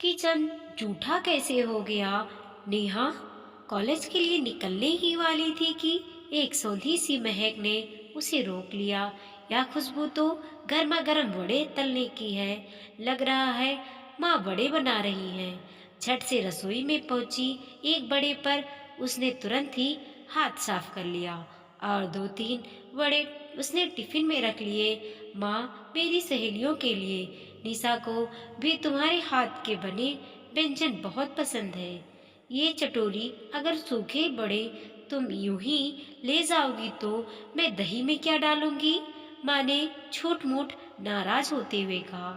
Kitchen जूठा कैसे हो गया? नेहा कॉलेज के लिए निकलने ही वाली थी कि एक सौंधी सी महक ने उसे रोक लिया। यह खुशबू तो गर्मा गर्म वड़े तलने की है। लग रहा है माँ वड़े बना रही हैं। झट से रसोई में पहुंची। एक बड़े पर उसने तुरंत ही हाथ साफ कर लिया और दो तीन वड़े उसने टिफिन में रख लिए। माँ, मेरी सहेलियों के लिए, निशा को भी तुम्हारे हाथ के बने व्यंजन बहुत पसंद है। ये चटोरी अगर सूखे बड़े तुम यूं ही ले जाओगी तो मैं दही में क्या डालूंगी? माँ ने छोट मोट नाराज होते हुए कहा।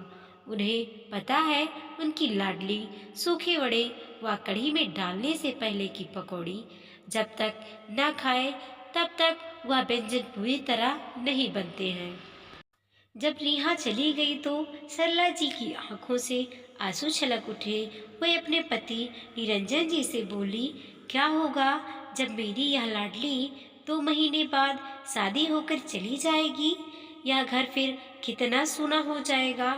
उन्हें पता है उनकी लाडली सूखे वड़े व कढ़ी में डालने से पहले की पकौड़ी जब तक न खाए तब तक वह व्यंजन पूरी तरह नहीं बनते हैं। जब नेहा चली गई तो सरला जी की आंखों से आंसू छलक उठे। वह अपने पति निरंजन जी से बोली, क्या होगा जब मेरी यह लाडली 2 महीने बाद शादी होकर चली जाएगी? यह घर फिर कितना सूना हो जाएगा।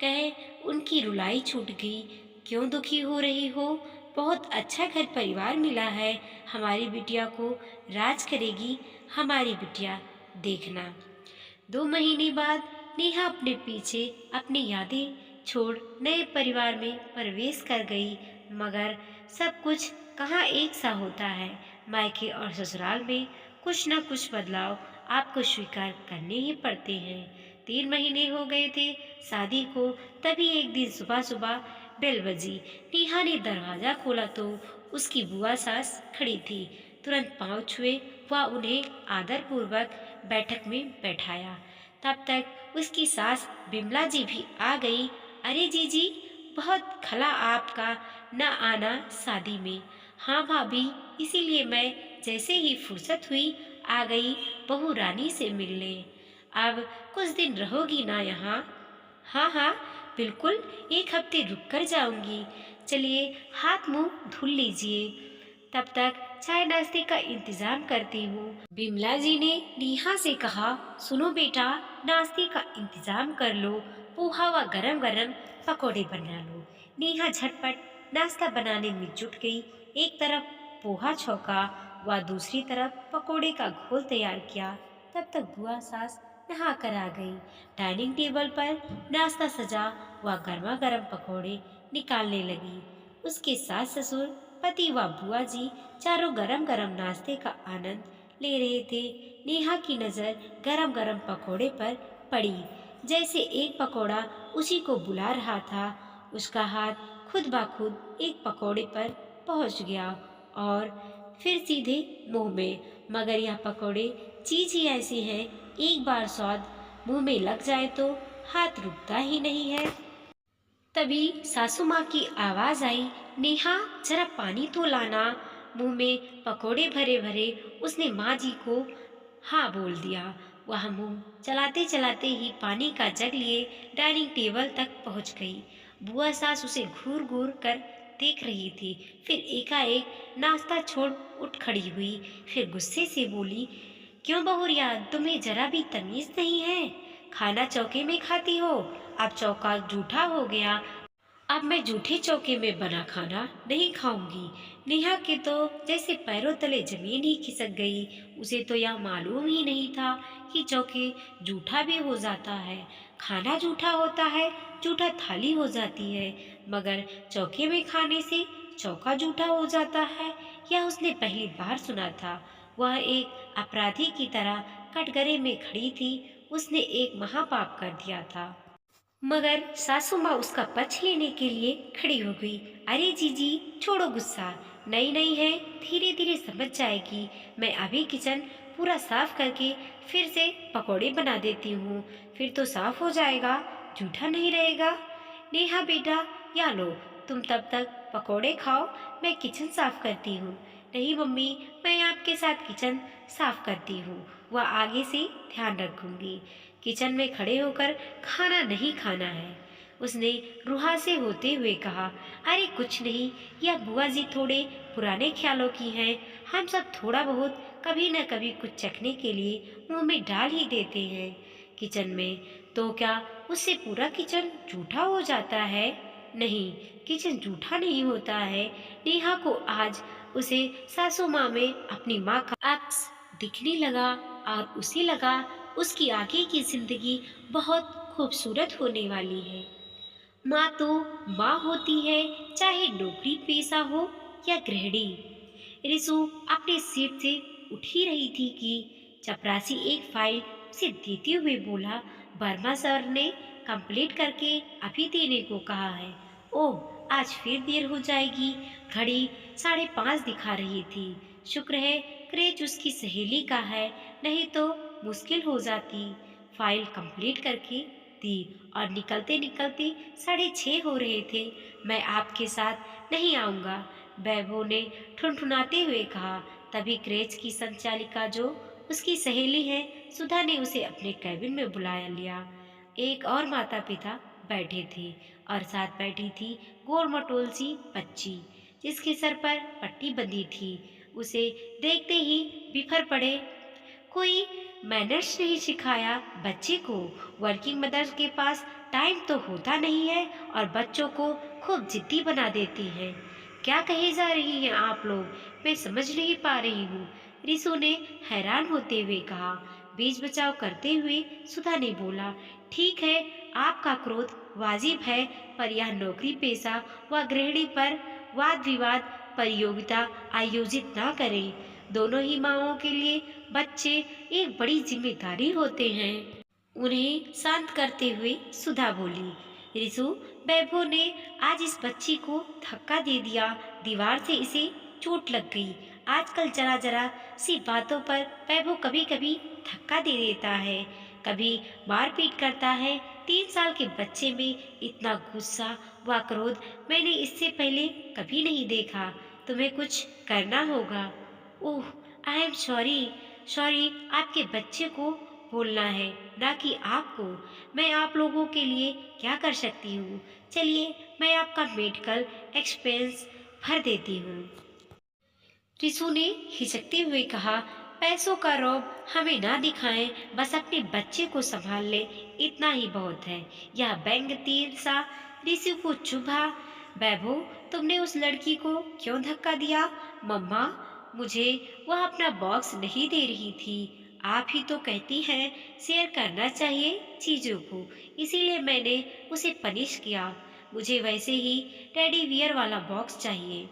कहे उनकी रुलाई छूट गई। क्यों दुखी हो रही हो? बहुत अच्छा घर परिवार मिला है। हमारी बिटिया को राज करेगी हमारी बिटिया, देखना। 2 महीने बाद नेहा अपने पीछे अपनी यादें छोड़ नए परिवार में प्रवेश कर गई। मगर सब कुछ कहाँ एक सा होता है। मायके और ससुराल में कुछ न कुछ बदलाव आपको स्वीकार करने ही पड़ते हैं। 3 महीने हो गए थे शादी को, तभी एक दिन सुबह सुबह बेल बजी। नेहा ने दरवाजा खोला तो उसकी बुआ सास खड़ी थी। तुरंत पाँव छुए व उन्हें आदरपूर्वक बैठक में बैठाया। तब तक उसकी सास बिमला जी भी आ गई। अरे जीजी, बहुत खला आपका न आना शादी में। हाँ भाभी, इसीलिए मैं जैसे ही फुर्सत हुई आ गई बहू रानी से मिलने। अब कुछ दिन रहोगी ना यहाँ? हाँ हाँ, बिल्कुल, 1 हफ्ते रुक कर जाऊंगी। चलिए हाथ मुंह धुल लीजिए, तब तक चाय नाश्ते का इंतजाम करती हूँ। बिमला जी ने नेहा से कहा, सुनो बेटा, नाश्ते का इंतजाम कर लो। पोहा व गरम गरम पकौड़े बना लो। नेहा झटपट नाश्ता बनाने में जुट गई। एक तरफ पोहा छौंका व दूसरी तरफ पकौड़े का घोल तैयार किया। तब तक बुआ सास नहा कर आ गई। डाइनिंग टेबल पर नाश्ता सजा व गर्मा गर्म पकौड़े निकालने लगी। उसके सास ससुर, पति व बुआ जी चारों गरम गरम नाश्ते का आनंद ले रहे थे। नेहा की नजर गरम गरम पकोड़े पर पड़ी। जैसे एक पकोड़ा उसी को बुला रहा था। उसका हाथ खुद ब खुद एक पकोड़े पर पहुंच गया और फिर सीधे मुंह में। मगर यह पकोड़े चीज ही ऐसी है, एक बार स्वाद मुंह में लग जाए तो हाथ रुकता ही नहीं है। तभी सासू माँ की आवाज आई, नेहा जरा पानी तो लाना। मुंह में पकोड़े भरे भरे उसने माँ जी को हाँ बोल दिया। वह मुंह चलाते चलाते ही पानी का जग लिए डाइनिंग टेबल तक पहुंच गई। बुआ सास उसे घूर घूर कर देख रही थी। फिर एकाएक नाश्ता छोड़ उठ खड़ी हुई। फिर गुस्से से बोली, क्यों बहुरिया, तुम्हें जरा भी तमीज नहीं है? खाना चौके में खाती हो, अब चौका जूठा हो गया। अब मैं जूठे चौके में बना खाना नहीं खाऊंगी। नेहा के तो जैसे पैरों तले जमीन ही खिसक गई। उसे तो यह मालूम ही नहीं था कि चौके जूठा भी हो जाता है। खाना जूठा होता है, जूठा थाली हो जाती है, मगर चौके में खाने से चौका जूठा हो जाता है, यह उसने पहली बार सुना था। वह एक अपराधी की तरह कटघरे में खड़ी थी। उसने एक महापाप कर दिया था। मगर सासू माँ उसका पक्ष लेने के लिए खड़ी हो गई। अरे जीजी, छोड़ो गुस्सा, नई नई है, धीरे धीरे समझ जाएगी। मैं अभी किचन पूरा साफ करके फिर से पकौड़े बना देती हूँ, फिर तो साफ हो जाएगा, जूठा नहीं रहेगा। नेहा बेटा, या लो, तुम तब तक पकौड़े खाओ, मैं किचन साफ करती हूँ। नहीं मम्मी, मैं आपके साथ किचन साफ करती हूँ, वह आगे से ध्यान रखूंगी। किचन में खड़े होकर खाना नहीं खाना है, उसने रूहा से होते हुए कहा। अरे कुछ नहीं, यह बुआ जी थोड़े पुराने ख्यालों की हैं। हम सब थोड़ा बहुत कभी न कभी कुछ चखने के लिए मुंह में डाल ही देते हैं। किचन में तो क्या उससे पूरा किचन जूठा हो जाता है? नहीं, किचन जूठा नहीं होता है। नेहा को आज उसे सासू माँ में अपनी माँ का अक्स दिखने लगा और उसे लगा उसकी आगे की जिंदगी बहुत खूबसूरत होने वाली है। माँ तो माँ होती है, चाहे नौकरी पेशा हो या गृहिणी। रिसु अपने सीट से उठ ही रही थी कि चपरासी एक फाइल उसे देते हुए बोला, वर्मा सर ने कंप्लीट करके अभी देने को कहा है। ओह, आज फिर देर हो जाएगी। घड़ी 5:30 दिखा रही थी। शुक्र है क्रेच उसकी सहेली का है, नहीं तो मुश्किल हो जाती। फाइल कंप्लीट करके दी और निकलते निकलते 6:30 हो रहे थे। मैं आपके साथ नहीं आऊँगा, वैभव ने ठुनठुनाते हुए कहा। तभी क्रेच की संचालिका, जो उसकी सहेली है, सुधा ने उसे अपने कैबिन में बुलाया लिया। एक और माता पिता बैठे थे और साथ बैठी थी गोल-मटोल सी बच्ची, जिसके सर पर पट्टी बंधी थी। उसे देखते ही बिफर पड़े। कोई मैनर्स नहीं सिखाया बच्चे को। वर्किंग मदर्स के पास टाइम तो होता नहीं है और बच्चों को खूब जिद्दी बना देती हैं। क्या कहे जा रही हैं आप लोग? मैं समझ नहीं पा रही हूँ, रिसु ने हैरान होते हुए कहा। बीच बचाव करते हुए सुधा ने बोला, ठीक है, आपका क्रोध वाजिब है, पर यह नौकरी पेशा व गृहिणी पर वाद विवाद प्रतियोगिता आयोजित न करें। दोनों ही माँओं के लिए बच्चे एक बड़ी जिम्मेदारी होते हैं। उन्हें शांत करते हुए सुधा बोली, रिसु, वैभव ने आज इस बच्ची को धक्का दे दिया। दीवार से इसे चोट लग गई। आजकल जरा जरा सी बातों पर वैभव कभी कभी धक्का दे देता है, कभी मारपीट करता है। 3 साल के बच्चे में इतना गुस्सा व क्रोध मैंने इससे पहले कभी नहीं देखा। तुम्हें कुछ करना होगा। ओह, आई एम सॉरी। सॉरी आपके बच्चे को बोलना है, ना कि आपको। मैं आप लोगों के लिए क्या कर सकती हूँ? चलिए, मैं आपका मेडिकल एक्सपेंस भर देती हूँ। रिसु ने हिचकते हुए कहा, पैसों का रौब हमें ना दिखाएं, बस अपने बच्चे को संभाल ले, इतना ही बहुत है। यह व्यंग तीर सा रिसु को चुभा। वैभव, तुमने उस लड़की को क्यों धक्का दिया? मम्मा, मुझे वह अपना बॉक्स नहीं दे रही थी। आप ही तो कहती हैं शेयर करना चाहिए चीजों को, इसीलिए मैंने उसे पनिश किया। मुझे वैसे ही टेडी बियर वाला बॉक्स चाहिए।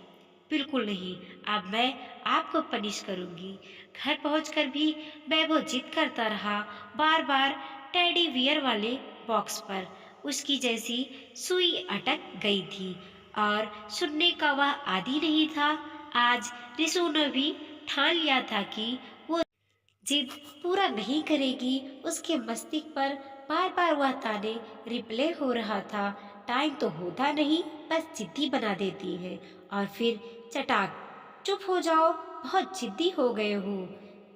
बिल्कुल नहीं, अब मैं आपको पनिश करूंगी। घर पहुंचकर भी वैभव जिद करता रहा, बार बार टेडी बियर वाले बॉक्स पर। उसकी जैसी सुई अटक गई थी और सुनने का वह आदी नहीं था। आज रिसु ने भी ठान लिया था कि वो जिद पूरा नहीं करेगी। उसके मस्तिष्क पर बार बार वह ताने रिप्ले हो रहा था, टाइम तो होता नहीं, बस जिद्दी बना देती है। और फिर चटाक, चुप हो जाओ, बहुत जिद्दी हो गए हो,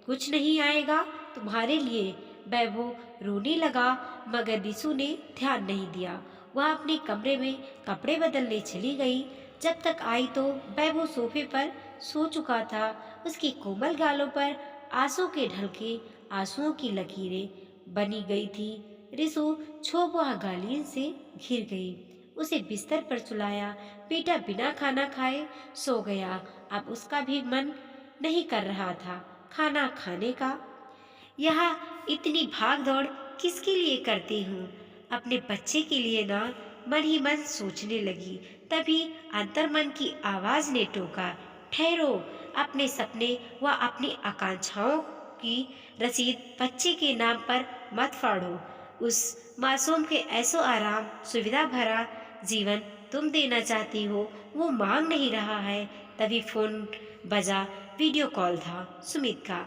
कुछ नहीं आएगा तुम्हारे लिए। वैभव रोने लगा, मगर रिसु ने ध्यान नहीं दिया। वह अपने कमरे में कपड़े बदलने चली गई। जब तक आई तो वैभव सोफे पर सो चुका था। उसकी कोमल गालों पर आंसू के ढलके आंसुओं की लकीरें बनी गई थी। रिसु छोप वह गालिन से घिर गई। उसे बिस्तर पर सुलाया। बेटा बिना खाना खाए सो गया। अब उसका भी मन नहीं कर रहा था खाना खाने का। यहाँ इतनी भाग दौड़ किसके लिए करती हूँ? अपने बच्चे के लिए ना। मन ही मन सोचने लगी। तभी अंतर्मन की आवाज ने टोका, ठहरो, अपने सपने व अपनी आकांक्षाओं की रसीद बच्चे के नाम पर मत फाड़ो। उस मासूम के ऐसो आराम सुविधा भरा जीवन तुम देना चाहती हो, वो मांग नहीं रहा है। तभी फोन बजा। वीडियो कॉल था सुमित का।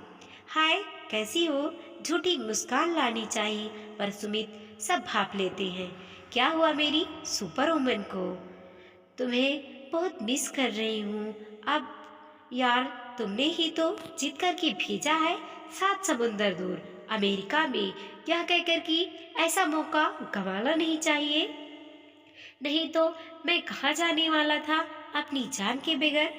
हाय, कैसी हो? झूठी मुस्कान लानी चाहिए, पर सुमित सब भाप लेते हैं। क्या हुआ मेरी सुपर वुमन को? तुम्हें बहुत मिस कर रही हूँ। अब यार, तुमने ही तो जीत करके भेजा है 7 समुंदर दूर अमेरिका में। यह कहकर कि ऐसा मौका गंवाना नहीं चाहिए, नहीं तो मैं कहाँ जाने वाला था अपनी जान के बगैर।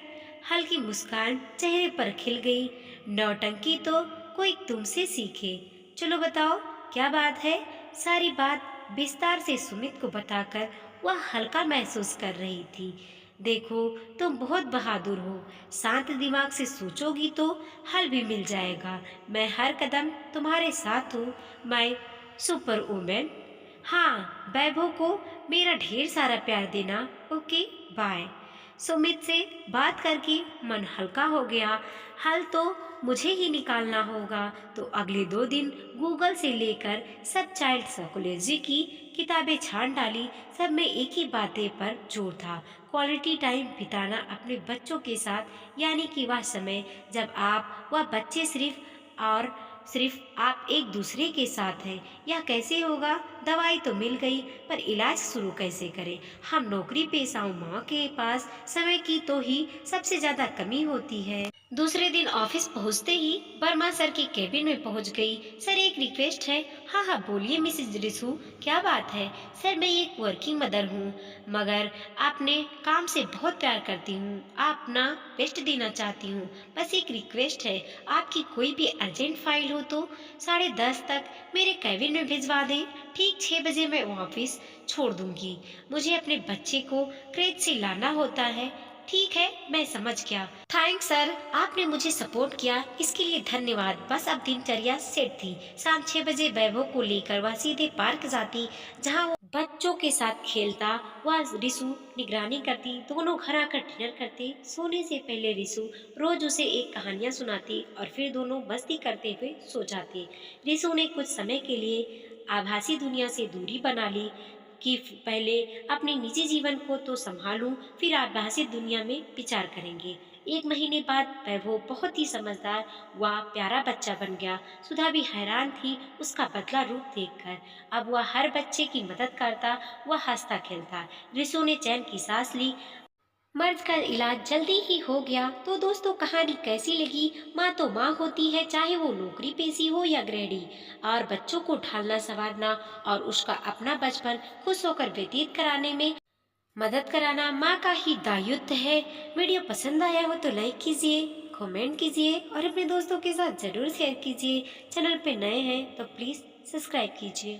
हल्की मुस्कान चेहरे पर खिल गई। नौटंकी तो कोई तुमसे सीखे। चलो बताओ क्या बात है? सारी बात विस्तार से सुमित को बताकर वह हल्का महसूस कर रही थी। देखो, तुम बहुत बहादुर हो। शांत दिमाग से सोचोगी तो हल भी मिल जाएगा। मैं हर कदम तुम्हारे साथ हूँ। मैं सुपर वुमेन। हाँ, वैभव को मेरा ढेर सारा प्यार देना। Okay, bye. सुमित से बात करके मन हल्का हो गया। हल तो मुझे ही निकालना होगा। तो अगले 2 दिन गूगल से लेकर सब चाइल्ड साइकोलॉजी की किताबें छान डाली। सब में एक ही बातें पर जोर था, क्वालिटी टाइम बिताना अपने बच्चों के साथ, यानी कि वह समय जब आप वह बच्चे सिर्फ आप एक दूसरे के साथ हैं। यह कैसे होगा? दवाई तो मिल गई, पर इलाज शुरू कैसे करें? हम नौकरी पेशाओं माँ के पास समय की तो ही सबसे ज्यादा कमी होती है। दूसरे दिन ऑफिस पहुंचते ही वर्मा सर के केबिन में पहुंच गई। सर, एक रिक्वेस्ट है। हाँ हाँ, बोलिए मिसेज रिसू, क्या बात है? सर, मैं एक वर्किंग मदर हूँ, मगर आपने काम से बहुत प्यार करती हूँ। आप ना बेस्ट देना चाहती हूँ। बस एक रिक्वेस्ट है, आपकी कोई भी अर्जेंट फाइल हो तो 10:30 तक मेरे केबिन में भिजवा दें। ठीक 6 बजे मैं ऑफिस छोड़ दूंगी। मुझे अपने बच्चे को क्रेच से लाना होता है। ठीक है, मैं समझ गया। थैंक्स सर, आपने मुझे सपोर्ट किया, इसके लिए धन्यवाद। बस अब दिनचर्या सेट थी। शाम 6 बजे वैभव को लेकर वह सीधे पार्क जाती, जहां वो बच्चों के साथ खेलता। वह रिसु निगरानी करती। दोनों घर आकर डिनर करते। सोने से पहले रिसु रोज उसे एक कहानियां सुनाती और फिर दोनों मस्ती करते हुए सो जाते। रिसु ने कुछ समय के लिए आभासी दुनिया से दूरी बना ली कि पहले अपने निजी जीवन को तो संभालूं, फिर आभासी दुनिया में विचार करेंगे। 1 महीने बाद वैभव बहुत ही समझदार व प्यारा बच्चा बन गया। सुधा भी हैरान थी उसका बदला रूप देखकर। अब वह हर बच्चे की मदद करता, वह हंसता खेलता। रिसु ने चैन की सांस ली। मर्ज का इलाज जल्दी ही हो गया। तो दोस्तों, कहानी कैसी लगी? माँ तो माँ होती है, चाहे वो नौकरी पेशी हो या गृहिणी। और बच्चों को ढालना संवारना और उसका अपना बचपन खुश होकर व्यतीत कराने में मदद कराना माँ का ही दायित्व है। वीडियो पसंद आया हो तो लाइक कीजिए, कमेंट कीजिए और अपने दोस्तों के साथ जरूर शेयर कीजिए। चैनल पे नए हैं तो प्लीज सब्सक्राइब कीजिए।